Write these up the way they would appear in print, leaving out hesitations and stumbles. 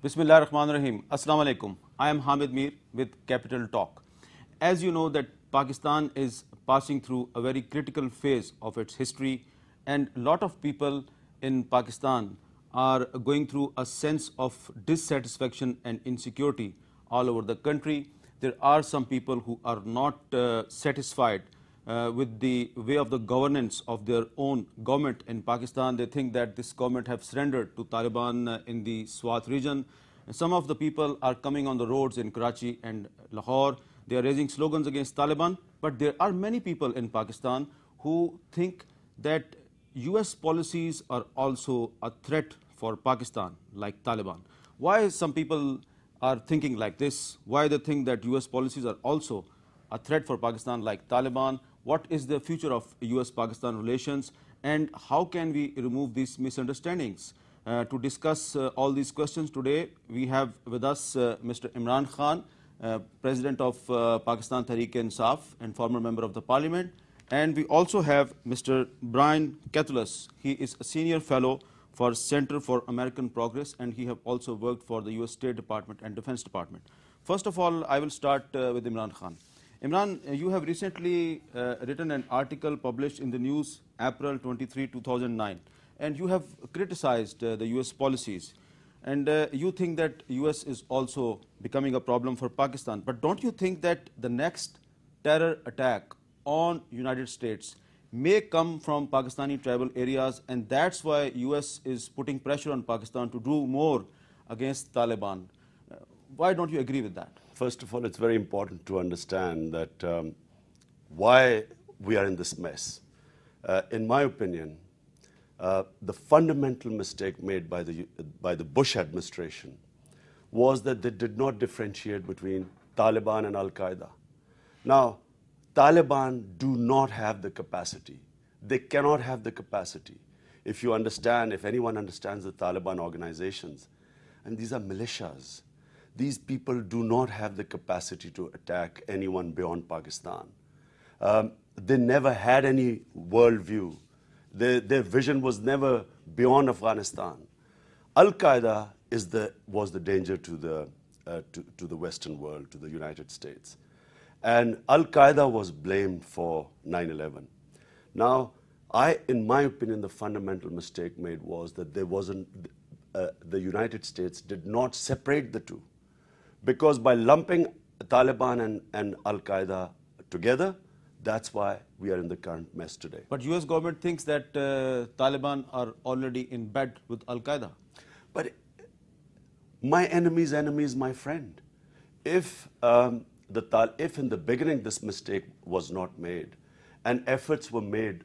Bismillah ar-Rahman ar-Rahim. Assalamu alaikum. I am Hamid Mir with Capital Talk. As you know that Pakistan is passing through a very critical phase of its history, and a lot of people in Pakistan are going through a sense of dissatisfaction and insecurity all over the country. There are some people who are not satisfied with the way of the governance of their own government in Pakistan. They think that this government have surrendered to Taliban in the Swat region. And some of the people are coming on the roads in Karachi and Lahore. They are raising slogans against Taliban. But there are many people in Pakistan who think that US policies are also a threat for Pakistan, like Taliban. Why some people are thinking like this? Why they think that US policies are also a threat for Pakistan, like Taliban? What is the future of US-Pakistan relations, and how can we remove these misunderstandings? To discuss all these questions today, we have with us Mr. Imran Khan, President of Pakistan Tehreek Insaf and former member of the Parliament. And we also have Mr. Brian Katulis. He is a senior fellow for Center for American Progress, and he have also worked for the US State Department and Defense Department. First of all, I will start with Imran Khan. Imran, you have recently written an article published in the news April 23, 2009, and you have criticized the US policies, and you think that US is also becoming a problem for Pakistan. But don't you think that the next terror attack on United States may come from Pakistani tribal areas, and that's why US is putting pressure on Pakistan to do more against Taliban? Why don't you agree with that? First of all, it's very important to understand that why we are in this mess. In my opinion, the fundamental mistake made by the Bush administration was that they did not differentiate between Taliban and Al-Qaeda. Now, Taliban do not have the capacity. They cannot have the capacity. If you understand, if anyone understands the Taliban organizations, and these are militias, these people do not have the capacity to attack anyone beyond Pakistan. They never had any worldview. Their vision was never beyond Afghanistan. Al-Qaeda was the danger to the Western world, to the United States. And Al-Qaeda was blamed for 9/11. Now, in my opinion, the fundamental mistake made was that the United States did not separate the two. Because by lumping Taliban and Al-Qaeda together, that's why we are in the current mess today. But US government thinks that Taliban are already in bed with Al-Qaeda. But my enemy's enemy is my friend. If in the beginning this mistake was not made, and efforts were made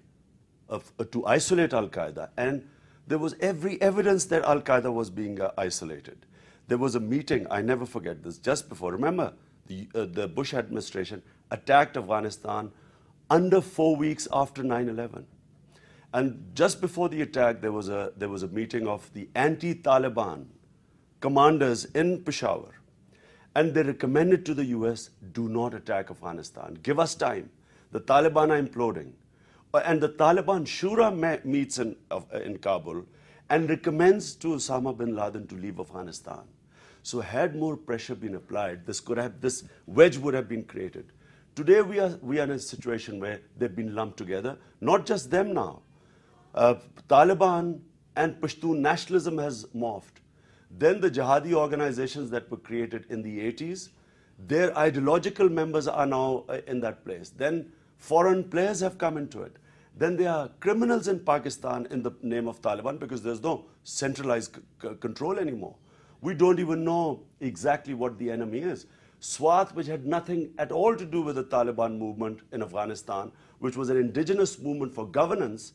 to isolate Al-Qaeda, and there was every evidence that Al-Qaeda was being isolated. There was a meeting, I never forget this, just before. Remember, the Bush administration attacked Afghanistan under 4 weeks after 9/11. And just before the attack, there was a meeting of the anti-Taliban commanders in Peshawar. And they recommended to the US, do not attack Afghanistan. Give us time. The Taliban are imploding. And the Taliban Shura meets in Kabul and recommends to Osama bin Laden to leave Afghanistan. So had more pressure been applied, this wedge would have been created. Today we are in a situation where they've been lumped together. Not just them now. Taliban and Pashtun nationalism has morphed. Then the jihadi organizations that were created in the 80s, their ideological members are now in that place. Then foreign players have come into it. Then there are criminals in Pakistan in the name of Taliban because there's no centralized control anymore. We don't even know exactly what the enemy is. Swat, which had nothing at all to do with the Taliban movement in Afghanistan, which was an indigenous movement for governance,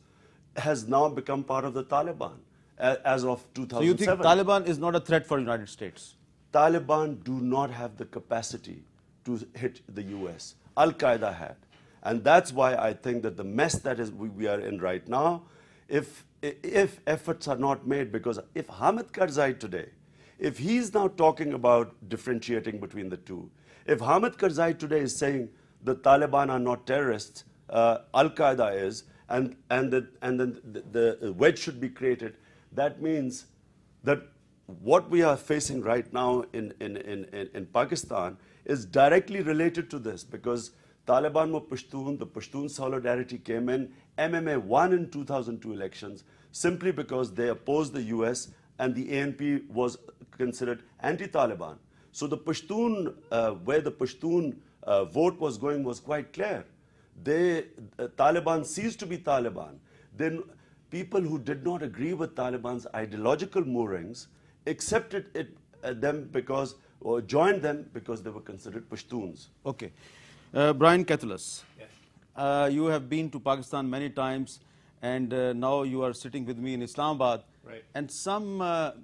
has now become part of the Taliban as of 2007. So you think Taliban is not a threat for the United States? Taliban do not have the capacity to hit the US. Al-Qaeda had. And that's why I think that the mess that we are in right now, if efforts are not made, because if Hamid Karzai today, if he's now talking about differentiating between the two, if Hamid Karzai today is saying the Taliban are not terrorists, Al-Qaeda is, and then the wedge should be created, that means that what we are facing right now in Pakistan is directly related to this, because Taliban were Pashtun, the Pashtun solidarity came in, MMA won in 2002 elections simply because they opposed the US and the ANP was considered anti-Taliban. So the Pashtun, where the Pashtun vote was going was quite clear. Taliban ceased to be Taliban. Then people who did not agree with Taliban's ideological moorings accepted them because, or joined them because they were considered Pashtuns. Okay. Brian Katulis, Yes. you have been to Pakistan many times, and now you are sitting with me in Islamabad. Right. And some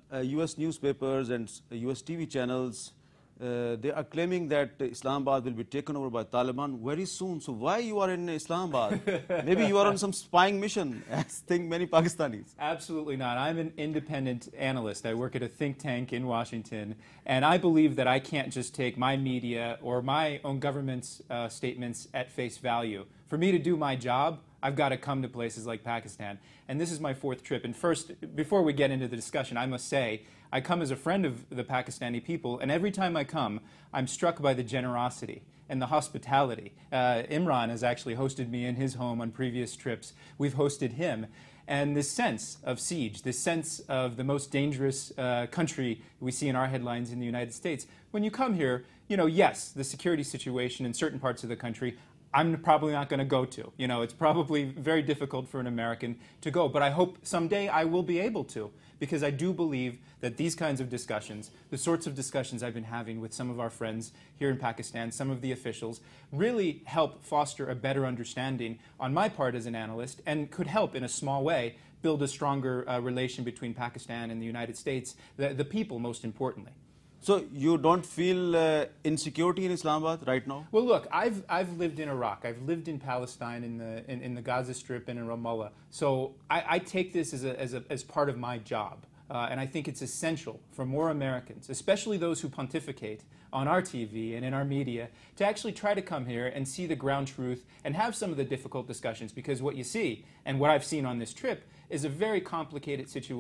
US newspapers and US TV channels, they are claiming that Islamabad will be taken over by Taliban very soon. So why you are in Islamabad? Maybe you are on some spying mission, as think many Pakistanis. Absolutely not. I'm an independent analyst. I work at a think tank in Washington, and I believe that I can't just take my media or my own government's statements at face value. For me to do my job, I've got to come to places like Pakistan. And this is my fourth trip. And first, before we get into the discussion, I must say, I come as a friend of the Pakistani people, and every time I come, I'm struck by the generosity and the hospitality. Imran has actually hosted me in his home on previous trips. We've hosted him. And this sense of siege, this sense of the most dangerous country we see in our headlines in the United States. When you come here, you know, yes, the security situation in certain parts of the country, I'm probably not going to go to. You know, it's probably very difficult for an American to go, but I hope someday I will be able to, because I do believe that these kinds of discussions, the sorts of discussions I've been having with some of our friends here in Pakistan, some of the officials, really help foster a better understanding on my part as an analyst, and could help in a small way build a stronger relation between Pakistan and the United States, the people most importantly. So you don't feel insecurity in Islamabad right now? Well, look, I've lived in Iraq. I've lived in Palestine, in the Gaza Strip, and in Ramallah. So I take this as part of my job, and I think it's essential for more Americans, especially those who pontificate on our TV and in our media, to actually try to come here and see the ground truth and have some of the difficult discussions. Because what you see, and what I've seen on this trip, is a very complicated situation.